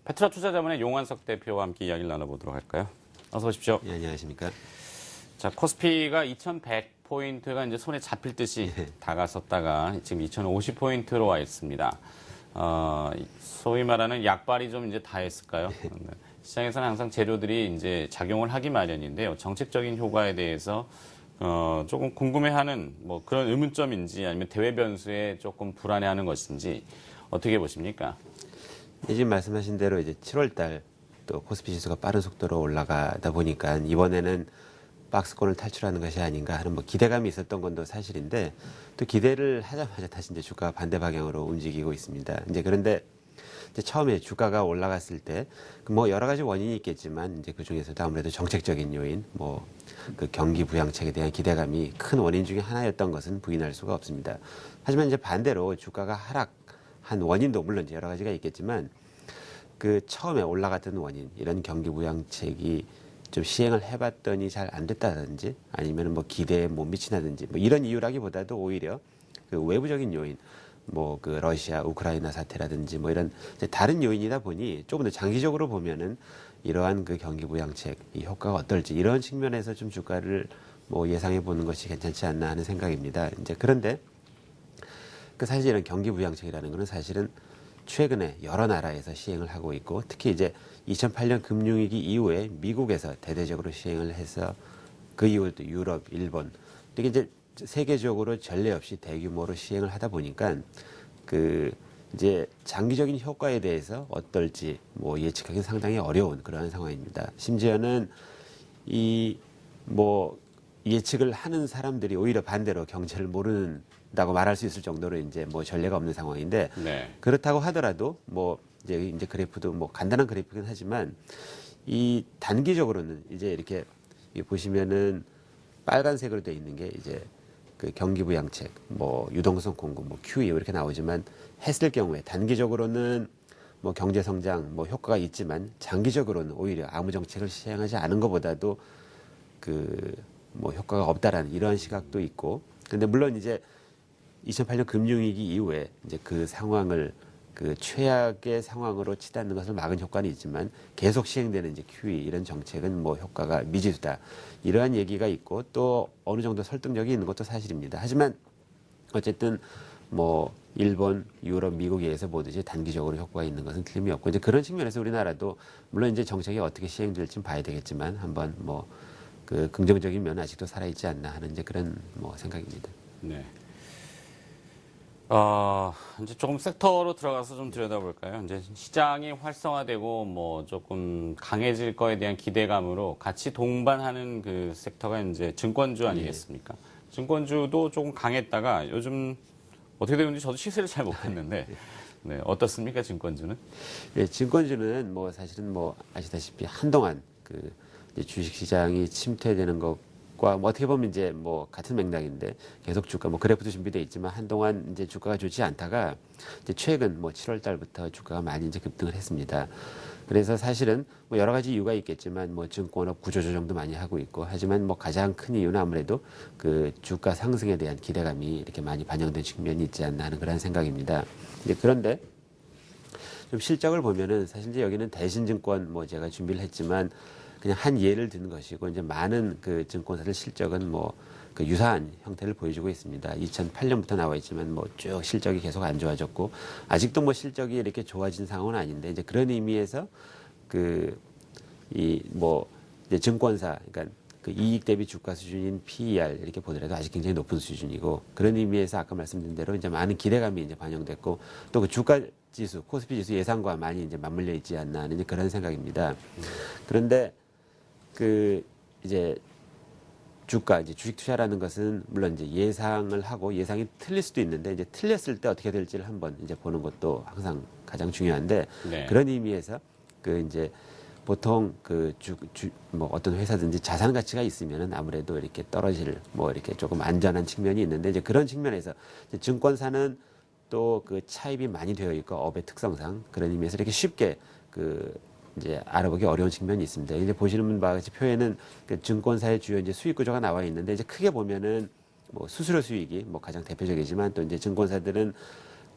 페트라 투자자문의 용환석 대표와 함께 이야기를 나눠보도록 할까요? 어서 오십시오. 예, 안녕하십니까. 자, 코스피가 2,100포인트가 이제 손에 잡힐 듯이 다가섰다가 지금 2,050포인트로 와 있습니다. 소위 말하는 약발이 좀 이제 다 했을까요? 네. 시장에서는 항상 재료들이 이제 작용을 하기 마련인데요. 정책적인 효과에 대해서 조금 궁금해하는 뭐 그런 의문점인지 아니면 대외 변수에 조금 불안해하는 것인지 어떻게 보십니까? 지금 말씀하신 대로 이제 7월 달 또 코스피 지수가 빠른 속도로 올라가다 보니까 이번에는 박스권을 탈출하는 것이 아닌가 하는 뭐 기대감이 있었던 건 또 사실인데 또 기대를 하자마자 다시 이제 주가가 반대 방향으로 움직이고 있습니다. 이제 그런데 이제 처음에 주가가 올라갔을 때 뭐 여러 가지 원인이 있겠지만 이제 그 중에서도 아무래도 정책적인 요인 뭐 그 경기 부양책에 대한 기대감이 큰 원인 중에 하나였던 것은 부인할 수가 없습니다. 하지만 이제 반대로 주가가 하락한 원인도 물론 이제 여러 가지가 있겠지만 그 처음에 올라갔던 원인 이런 경기 부양책이 좀 시행을 해봤더니 잘 안 됐다든지 아니면 뭐 기대에 못 미치나든지 뭐 이런 이유라기보다도 오히려 그 외부적인 요인 뭐 그 러시아 우크라이나 사태라든지 뭐 이런 다른 요인이다 보니 조금 더 장기적으로 보면은 이러한 그 경기 부양책 이 효과가 어떨지 이런 측면에서 좀 주가를 뭐 예상해 보는 것이 괜찮지 않나 하는 생각입니다. 이제 그런데 그 사실 이런 경기 부양책이라는 것은 사실은 최근에 여러 나라에서 시행을 하고 있고 특히 이제 2008년 금융위기 이후에 미국에서 대대적으로 시행을 해서 그 이후에도 유럽, 일본 이게 이제 세계적으로 전례 없이 대규모로 시행을 하다 보니까 그 이제 장기적인 효과에 대해서 어떨지 뭐 예측하기 상당히 어려운 그러한 상황입니다. 심지어는 이 뭐 예측을 하는 사람들이 오히려 반대로 경제를 모른다고 말할 수 있을 정도로 이제 뭐 전례가 없는 상황인데 네. 그렇다고 하더라도 뭐 이제 그래프도 뭐 간단한 그래프긴 하지만 이 단기적으로는 이제 이렇게 보시면은 빨간색으로 되어 있는 게 이제 그 경기 부양책, 뭐 유동성 공급, 뭐 QE 이렇게 나오지만 했을 경우에 단기적으로는 뭐 경제 성장 뭐 효과가 있지만 장기적으로는 오히려 아무 정책을 시행하지 않은 것보다도 그 뭐 효과가 없다라는 이러한 시각도 있고 근데 물론 이제 2008년 금융위기 이후에 이제 그 상황을 그 최악의 상황으로 치닫는 것을 막은 효과는 있지만 계속 시행되는 이제 QE 이런 정책은 뭐 효과가 미지수다 이러한 얘기가 있고 또 어느 정도 설득력이 있는 것도 사실입니다. 하지만 어쨌든 뭐 일본, 유럽, 미국에 의해서 보듯이 단기적으로 효과가 있는 것은 틀림이 없고 이제 그런 측면에서 우리나라도 물론 이제 정책이 어떻게 시행될지는 봐야 되겠지만 한번 뭐 그 긍정적인 면은 아직도 살아있지 않나 하는 이제 그런 뭐 생각입니다. 네. 이제 조금 섹터로 들어가서 좀 들여다볼까요? 이제 시장이 활성화되고 뭐 조금 강해질 거에 대한 기대감으로 같이 동반하는 그 섹터가 이제 증권주 아니겠습니까? 증권주도 조금 강했다가 요즘 어떻게 되는지 저도 시세를 잘 못했는데 네, 어떻습니까, 증권주는? 예, 증권주는 뭐 사실은 뭐 아시다시피 한동안 그 이제 주식시장이 침체되는 것과 뭐 어떻게 보면 이제 뭐 같은 맥락인데 계속 주가 뭐 그래프도 준비돼 있지만 한동안 이제 주가가 좋지 않다가 이제 최근 뭐 7월 달부터 주가가 많이 이제 급등을 했습니다. 그래서 사실은 뭐 여러 가지 이유가 있겠지만 뭐 증권업 구조조정도 많이 하고 있고 하지만 뭐 가장 큰 이유는 아무래도 그 주가 상승에 대한 기대감이 이렇게 많이 반영된 측면이 있지 않나 하는 그런 생각입니다. 이제 그런데 좀 실적을 보면은 사실 이제 여기는 대신증권 뭐 제가 준비를 했지만 그냥 한 예를 든 것이고 이제 많은 그 증권사들 실적은 뭐 그 유사한 형태를 보여주고 있습니다. 2008년부터 나와 있지만 뭐 쭉 실적이 계속 안 좋아졌고 아직도 뭐 실적이 이렇게 좋아진 상황은 아닌데 이제 그런 의미에서 그 이 뭐 이제 증권사 그러니까 그 이익 대비 주가 수준인 PER 이렇게 보더라도 아직 굉장히 높은 수준이고 그런 의미에서 아까 말씀드린 대로 이제 많은 기대감이 이제 반영됐고 또 그 주가 지수 코스피 지수 예상과 많이 이제 맞물려 있지 않나 하는 그런 생각입니다. 그런데 그 이제 주가 이제 주식 투자라는 것은 물론 이제 예상을 하고 예상이 틀릴 수도 있는데 이제 틀렸을 때 어떻게 될지를 한번 이제 보는 것도 항상 가장 중요한데 네. 그런 의미에서 그 이제 보통 그 뭐 어떤 회사든지 자산 가치가 있으면은 아무래도 이렇게 떨어질 뭐 이렇게 조금 안전한 측면이 있는데 이제 그런 측면에서 이제 증권사는 또 그 차입이 많이 되어 있고 업의 특성상 그런 의미에서 이렇게 쉽게 그 이제 알아보기 어려운 측면이 있습니다. 이제 보시는 바와 같이 표에는 그 증권사의 주요 이제 수익 구조가 나와 있는데 이제 크게 보면은 뭐 수수료 수익이 뭐 가장 대표적이지만 또 이제 증권사들은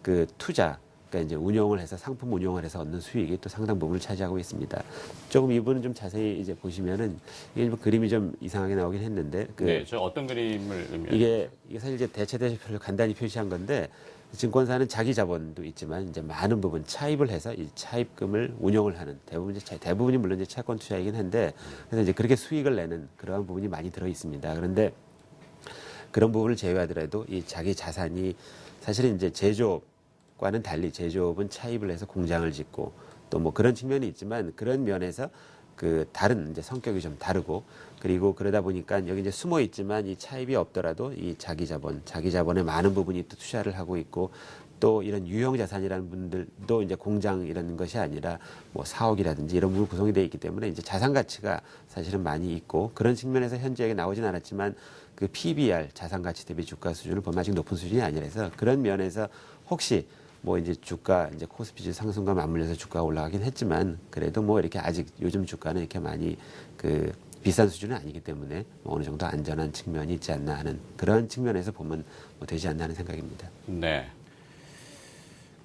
그 투자 그러니까 이제 운용을 해서 상품 운용을 해서 얻는 수익이 또 상당 부분을 차지하고 있습니다. 조금 이 부분은 좀 자세히 이제 보시면은 이게 뭐 그림이 좀 이상하게 나오긴 했는데 네, 저 어떤 그림을 의미하는 이게 사실 이제 대체대조표를 간단히 표시한 건데 증권사는 자기 자본도 있지만 이제 많은 부분 차입을 해서 이 차입금을 운용을 하는 대부분이 물론 이제 채권 투자이긴 한데 그래서 이제 그렇게 수익을 내는 그러한 부분이 많이 들어 있습니다. 그런데 그런 부분을 제외하더라도 이 자기 자산이 사실은 이제 제조업과는 달리 제조업은 차입을 해서 공장을 짓고 또 뭐 그런 측면이 있지만 그런 면에서 그 다른 이제 성격이 좀 다르고 그리고 그러다 보니까 여기 이제 숨어 있지만 이 차입이 없더라도 이 자기 자본의 많은 부분이 또 투자를 하고 있고 또 이런 유형 자산이라는 분들도 이제 공장 이런 것이 아니라 뭐 사옥이라든지 이런 부분 구성이 되어 있기 때문에 이제 자산 가치가 사실은 많이 있고 그런 측면에서 현재 여기 나오진 않았지만 그 PBR 자산 가치 대비 주가 수준을 보면 아직 높은 수준이 아니라서 그런 면에서 혹시 뭐 이제 주가 이제 코스피 지수 상승과 맞물려서 주가가 올라가긴 했지만 그래도 뭐 이렇게 아직 요즘 주가는 이렇게 많이 그 비싼 수준은 아니기 때문에 뭐 어느 정도 안전한 측면이 있지 않나 하는 그런 측면에서 보면 뭐 되지 않나 하는 생각입니다. 네.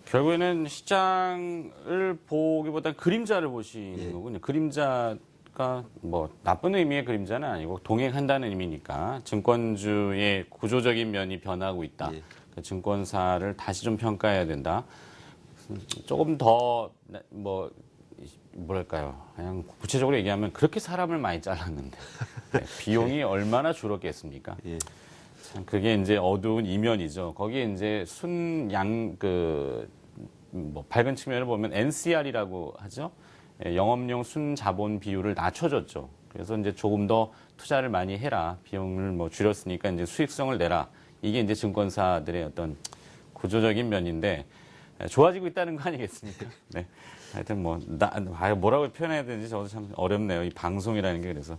결국에는 시장을 보기보다 그림자를 보시는 거군요. 그림자가 뭐 나쁜 의미의 그림자는 아니고 동행한다는 의미니까 증권주의 구조적인 면이 변하고 있다. 예. 그 증권사를 다시 좀 평가해야 된다. 조금 더 뭐 뭐랄까요? 그냥 구체적으로 얘기하면 그렇게 사람을 많이 잘랐는데 네, 비용이 얼마나 줄었겠습니까? 예. 참 그게 이제 어두운 이면이죠. 거기에 이제 뭐 밝은 측면을 보면 NCR이라고 하죠. 예, 영업용 순자본 비율을 낮춰줬죠. 그래서 이제 조금 더 투자를 많이 해라. 비용을 뭐 줄였으니까 이제 수익성을 내라. 이게 이제 증권사들의 어떤 구조적인 면인데 좋아지고 있다는 거 아니겠습니까? 네. 하여튼 뭐라고 표현해야 되는지 저도 참 어렵네요. 이 방송이라는 게 그래서.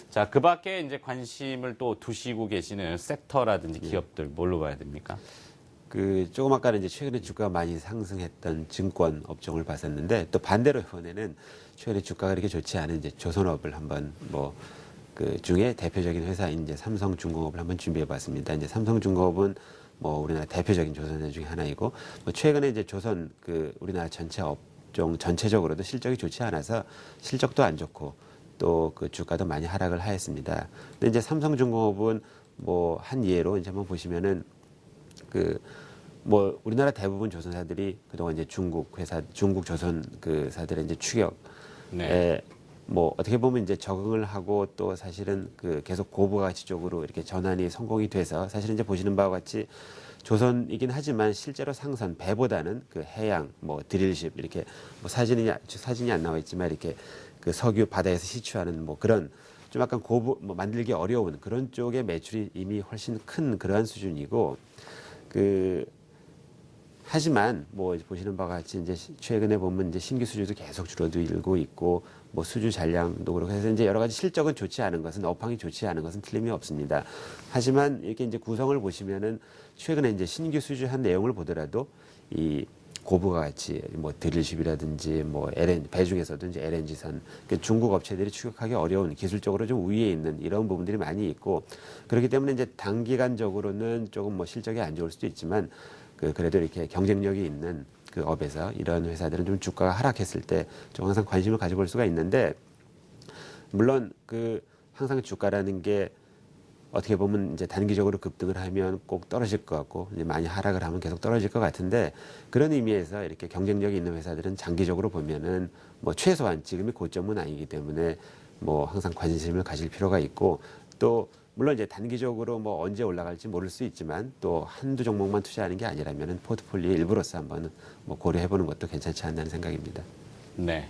자, 그 밖에 이제 관심을 또 두시고 계시는 섹터라든지 기업들 뭘로 봐야 됩니까? 그 조금 아까는 이제 최근에 주가가 많이 상승했던 증권 업종을 봤었는데 또 반대로 이번에는 최근에 주가가 그렇게 좋지 않은 이제 조선업을 한번 뭐 그 중에 대표적인 회사인 이제 삼성중공업을 한번 준비해봤습니다. 이제 삼성중공업은 뭐 우리나라 대표적인 조선사 중에 하나이고 뭐 최근에 이제 조선 그 우리나라 전체 업종 전체적으로도 실적이 좋지 않아서 실적도 안 좋고 또 그 주가도 많이 하락을 하였습니다. 근데 이제 삼성중공업은 뭐 한 예로 이제 한번 보시면은 그 뭐 우리나라 대부분 조선사들이 그동안 이제 중국 조선 그 사들의 이제 추격에 네. 뭐 어떻게 보면 이제 적응을 하고 또 사실은 그 계속 고부가 가치 쪽으로 이렇게 전환이 성공이 돼서 사실은 이제 보시는 바와 같이 조선이긴 하지만 실제로 상선 배보다는 그 해양 뭐 드릴십 이렇게 뭐 사진이 안 나와 있지만 이렇게 그 석유 바다에서 시추하는 뭐 그런 좀 약간 뭐 만들기 어려운 그런 쪽의 매출이 이미 훨씬 큰 그러한 수준이고 하지만 뭐 보시는 바와 같이 이제 최근에 보면 이제 신규 수주도 계속 줄어들고 있고 뭐 수주 잔량도 그렇고 해서 이제 여러 가지 실적은 좋지 않은 것은 업황이 좋지 않은 것은 틀림이 없습니다. 하지만 이렇게 이제 구성을 보시면은 최근에 이제 신규 수주한 내용을 보더라도 이 고부가 가치 뭐 드릴십이라든지 뭐 배 중에서도 이제 LNG선 그러니까 중국 업체들이 추격하기 어려운 기술적으로 좀 우위에 있는 이런 부분들이 많이 있고 그렇기 때문에 이제 단기간적으로는 조금 뭐 실적이 안 좋을 수도 있지만 그래도 이렇게 경쟁력이 있는 그 업에서 이런 회사들은 좀 주가가 하락했을 때 좀 항상 관심을 가져볼 수가 있는데 물론 그 항상 주가라는 게 어떻게 보면 이제 단기적으로 급등을 하면 꼭 떨어질 것 같고 이제 많이 하락을 하면 계속 떨어질 것 같은데 그런 의미에서 이렇게 경쟁력이 있는 회사들은 장기적으로 보면은 뭐 최소한 지금이 고점은 아니기 때문에 뭐 항상 관심을 가질 필요가 있고 또 물론 이제 단기적으로 뭐 언제 올라갈지 모를 수 있지만 또 한두 종목만 투자하는 게 아니라면은 포트폴리오 일부로서 한번 뭐 고려해보는 것도 괜찮지 않나는 생각입니다. 네.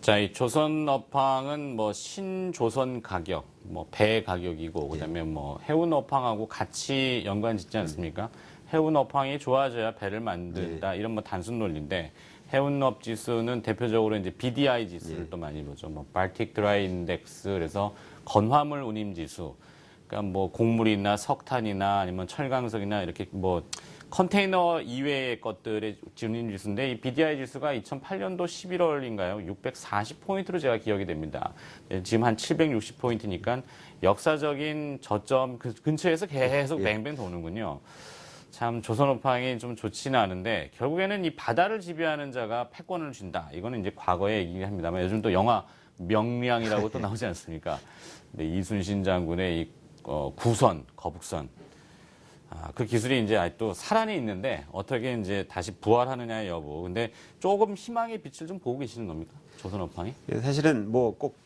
자, 이 조선 업황은 뭐 신조선 가격, 뭐 배 가격이고 그다음에 뭐 해운 업황하고 같이 연관 짓지 않습니까? 해운 업황이 좋아져야 배를 만든다 이런 뭐 단순 논리인데 해운업 지수는 대표적으로 이제 BDI 지수를 또 많이 보죠. 뭐 발틱 드라이 인덱스 그래서 건화물 운임 지수. 그러니까 뭐 곡물이나 석탄이나 아니면 철강석이나 이렇게 뭐 컨테이너 이외의 것들의 운임 지수인데 이 BDI 지수가 2008년도 11월인가요? 640포인트로 제가 기억이 됩니다. 지금 한 760포인트니까 역사적인 저점 근처에서 계속 뱅뱅 도는군요. 참 조선업황이 좀 좋지는 않은데 결국에는 이 바다를 지배하는 자가 패권을 준다. 이거는 이제 과거에 얘기를 합니다만 요즘 또 영화 명량이라고 또 나오지 않습니까? 근데 이순신 장군의 이 구선, 거북선. 그 기술이 이제 아직도 살아는 있는데 어떻게 이제 다시 부활하느냐의 여부. 근데 조금 희망의 빛을 좀 보고 계시는 겁니까? 조선업황이? 사실은 뭐 꼭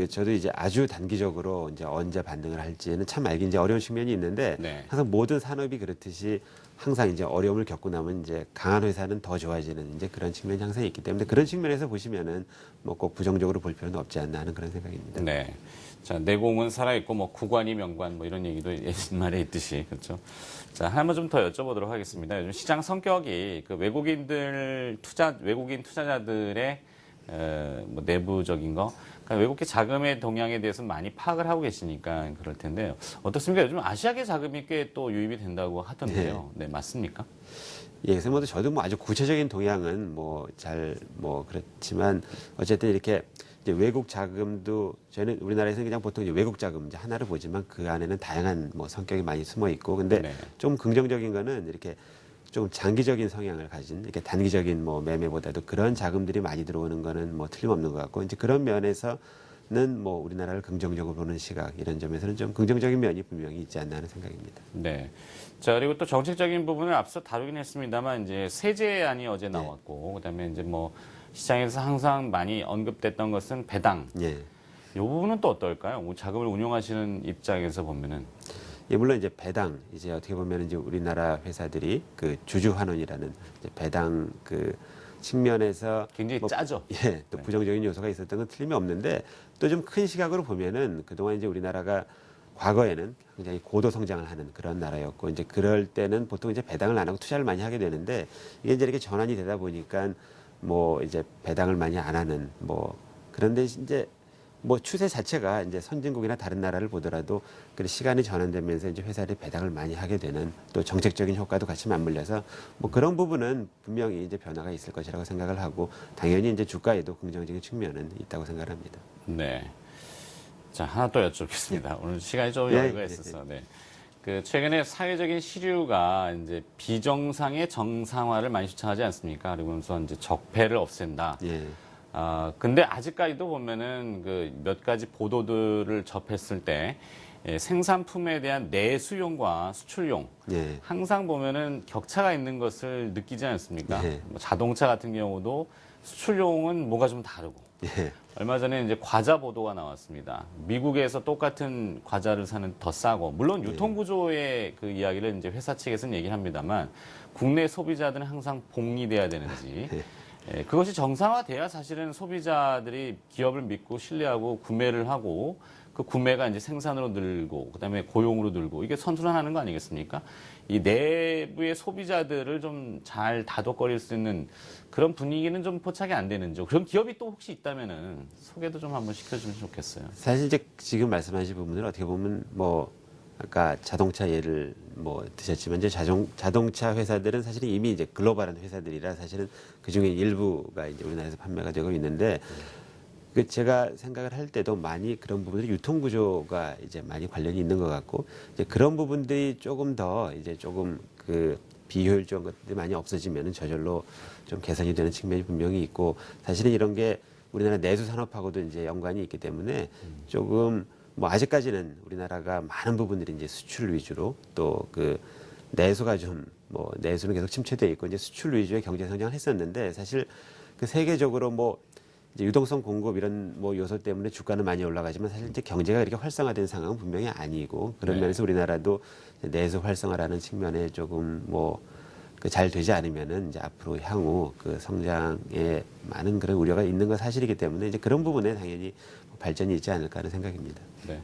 저도 이제 아주 단기적으로 이제 언제 반등을 할지는 참 알기 이제 어려운 측면이 있는데 네. 항상 모든 산업이 그렇듯이 항상 이제 어려움을 겪고 나면 이제 강한 회사는 더 좋아지는 이제 그런 측면이 항상 있기 때문에 그런 측면에서 보시면은 뭐 꼭 부정적으로 볼 필요는 없지 않나 하는 그런 생각입니다. 네. 자, 내공은 살아있고, 뭐, 구관이 명관, 뭐, 이런 얘기도 옛말에 있듯이, 그렇죠. 자, 하나만 좀 더 여쭤보도록 하겠습니다. 요즘 시장 성격이 그 외국인 투자자들의, 뭐, 내부적인 거, 그러니까 외국계 자금의 동향에 대해서 많이 파악을 하고 계시니까 그럴 텐데요. 어떻습니까? 요즘 아시아계 자금이 꽤 또 유입이 된다고 하던데요. 네, 맞습니까? 예, 그래서 뭐 저도 뭐 아주 구체적인 동향은 뭐 잘 뭐 그렇지만 어쨌든 이렇게 이제 외국 자금도 저희는 우리나라에서는 그냥 보통 이제 외국 자금 이제 하나를 보지만 그 안에는 다양한 뭐 성격이 많이 숨어 있고 근데 네. 좀 긍정적인 거는 이렇게 좀 장기적인 성향을 가진 이렇게 단기적인 뭐 매매보다도 그런 자금들이 많이 들어오는 거는 뭐 틀림없는 것 같고 이제 그런 면에서는 뭐 우리나라를 긍정적으로 보는 시각 이런 점에서는 좀 긍정적인 면이 분명히 있지 않나 하는 생각입니다. 네. 자, 그리고 또 정책적인 부분을 앞서 다루긴 했습니다만, 이제 세제안이 어제 나왔고, 그다음에 이제 뭐, 시장에서 항상 많이 언급됐던 것은 배당. 예. 이 부분은 또 어떨까요? 뭐 자금을 운용하시는 입장에서 보면은. 예, 물론 이제 배당 이제 어떻게 보면 이제 우리나라 회사들이 그 주주 환원이라는 이제 배당 그 측면에서 굉장히 짜죠. 예, 또 부정적인 요소가 있었던 건 틀림이 없는데 또 좀 큰 시각으로 보면은 그동안 이제 우리나라가 과거에는 굉장히 고도 성장을 하는 그런 나라였고 이제 그럴 때는 보통 이제 배당을 안 하고 투자를 많이 하게 되는데 이게 이제 이렇게 전환이 되다 보니까 뭐 이제 배당을 많이 안 하는 뭐 그런데 이제 뭐 추세 자체가 이제 선진국이나 다른 나라를 보더라도 그 시간이 전환되면서 이제 회사들이 배당을 많이 하게 되는 또 정책적인 효과도 같이 맞물려서 뭐 그런 부분은 분명히 이제 변화가 있을 것이라고 생각을 하고 당연히 이제 주가에도 긍정적인 측면은 있다고 생각합니다. 네. 자, 하나 또 여쭙겠습니다. 오늘 시간이 좀 예, 여유가 예, 있어서. 네. 그 최근에 사회적인 시류가 이제 비정상의 정상화를 많이 주창하지 않습니까? 그러면서 이제 적폐를 없앤다. 예. 근데 아직까지도 보면은 그 몇 가지 보도들을 접했을 때 생산품에 대한 내수용과 수출용 예. 항상 보면은 격차가 있는 것을 느끼지 않습니까? 예. 뭐 자동차 같은 경우도 수출용은 뭐가 좀 다르고 예. 얼마 전에 이제 과자 보도가 나왔습니다. 미국에서 똑같은 과자를 사는 더 싸고, 물론 유통 구조의 그 이야기를 이제 회사 측에서는 얘기를 합니다만, 국내 소비자들은 항상 복리 돼야 되는지, 그것이 정상화돼야 사실은 소비자들이 기업을 믿고 신뢰하고 구매를 하고, 그 구매가 이제 생산으로 늘고, 그다음에 고용으로 늘고, 이게 선순환하는 거 아니겠습니까? 이 내부의 소비자들을 좀 잘 다독거릴 수 있는 그런 분위기는 좀 포착이 안 되는지, 그런 기업이 또 혹시 있다면은 소개도 좀 한번 시켜주면 좋겠어요. 사실 이제 지금 말씀하신 부분을 어떻게 보면 뭐 아까 자동차 예를 뭐 드셨지만 이제 자동차 회사들은 사실 이미 이제 글로벌한 회사들이라 사실은 그 중에 일부가 이제 우리나라에서 판매가 되고 있는데 그 제가 생각을 할 때도 많이 그런 부분들이 유통 구조가 이제 많이 관련이 있는 것 같고 이제 그런 부분들이 조금 더 이제 조금 그 비효율적인 것들이 많이 없어지면은 저절로 좀 개선이 되는 측면이 분명히 있고 사실은 이런 게 우리나라 내수 산업하고도 이제 연관이 있기 때문에 조금 뭐 아직까지는 우리나라가 많은 부분들이 이제 수출 위주로 또 그 내수가 좀 뭐 내수는 계속 침체돼 있고 이제 수출 위주의 경제 성장을 했었는데 사실 그 세계적으로 뭐 이제 유동성 공급 이런 뭐 요소 때문에 주가는 많이 올라가지만 사실 이제 경제가 이렇게 활성화된 상황은 분명히 아니고 그런 면에서 우리나라도 내수 활성화라는 측면에 조금 뭐 그 잘 되지 않으면은 이제 앞으로 향후 그 성장에 많은 그런 우려가 있는 건 사실이기 때문에 이제 그런 부분에 당연히 발전이 있지 않을까 하는 생각입니다. 네.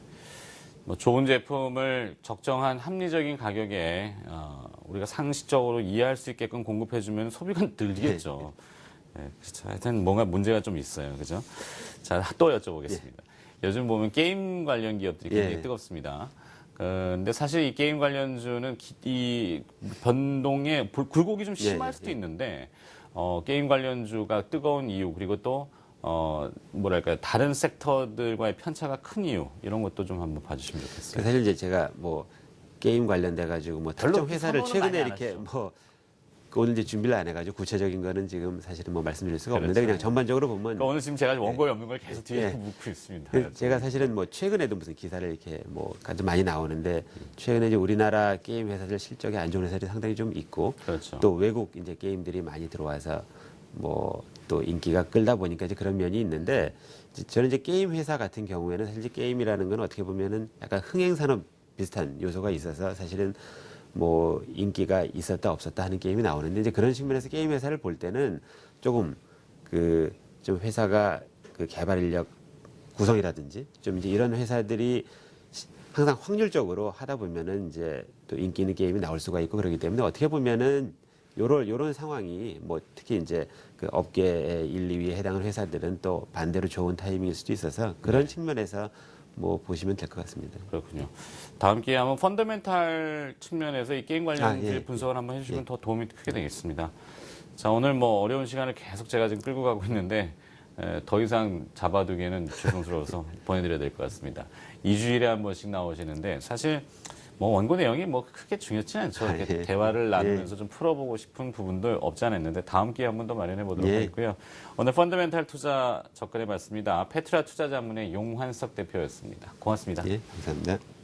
뭐 좋은 제품을 적정한 합리적인 가격에 우리가 상식적으로 이해할 수 있게끔 공급해주면 소비가 늘겠죠. 네, 그렇죠. 하여튼 뭔가 문제가 좀 있어요. 그죠? 자, 또 여쭤보겠습니다. 요즘 보면 게임 관련 기업들이 굉장히 뜨겁습니다. 근데 사실 이 게임 관련주는 이 변동에 굴곡이 좀 심할 수도 있는데, 게임 관련주가 뜨거운 이유, 그리고 또, 뭐랄까요, 다른 섹터들과의 편차가 큰 이유, 이런 것도 좀 한번 봐주시면 좋겠어요. 사실 이제 제가 뭐 게임 관련돼 가지고 뭐 별로 특정 회사를 선호는 최근에 많이 이렇게 안 하시죠. 뭐 오늘 이제 준비를 안 해가지고 구체적인 거는 지금 사실은 뭐 말씀드릴 수가 없는데 그렇죠. 그냥 전반적으로 보면 그러니까 오늘 지금 제가 원고에 없는 걸 계속 뒤에 예. 묻고 있습니다. 제가 사실은 뭐 최근에도 무슨 기사를 이렇게 뭐 아주 많이 나오는데 최근에 이제 우리나라 게임 회사들 실적이 안 좋은 회사들이 상당히 좀 있고 그렇죠. 또 외국 이제 게임들이 많이 들어와서 뭐 또 인기가 끌다 보니까 이제 그런 면이 있는데 저는 이제 게임 회사 같은 경우에는 사실 게임이라는 건 어떻게 보면은 약간 흥행산업 비슷한 요소가 있어서 사실은 뭐 인기가 있었다 없었다 하는 게임이 나오는데 이제 그런 측면에서 게임 회사를 볼 때는 조금 그 좀 회사가 그 개발 인력 구성이라든지 좀 이제 이런 회사들이 항상 확률적으로 하다 보면은 이제 또 인기 있는 게임이 나올 수가 있고 그렇기 때문에 어떻게 보면은 요런 상황이 뭐 특히 이제 그 업계의 1, 2위에 해당하는 회사들은 또 반대로 좋은 타이밍일 수도 있어서 그런 측면에서 뭐 보시면 될 것 같습니다. 그렇군요. 다음 기회에 한번 펀더멘탈 측면에서 이 게임 관련 예. 분석을 한번 해주시면 더 도움이 크게 되겠습니다. 자, 오늘 뭐 어려운 시간을 계속 제가 지금 끌고 가고 있는데 더 이상 잡아두기에는 죄송스러워서 보내드려야 될 것 같습니다. 2주일에 한 번씩 나오시는데 사실 뭐 원고 내용이 뭐 크게 중요치 않죠. 이렇게 예. 대화를 나누면서 좀 풀어보고 싶은 부분도 없지 않아 있는데 다음 기회에 한 번 더 마련해 보도록 하겠고요. 오늘 펀더멘탈 투자 접근해 봤습니다. 페트라 투자자문의 용환석 대표였습니다. 고맙습니다. 예, 감사합니다.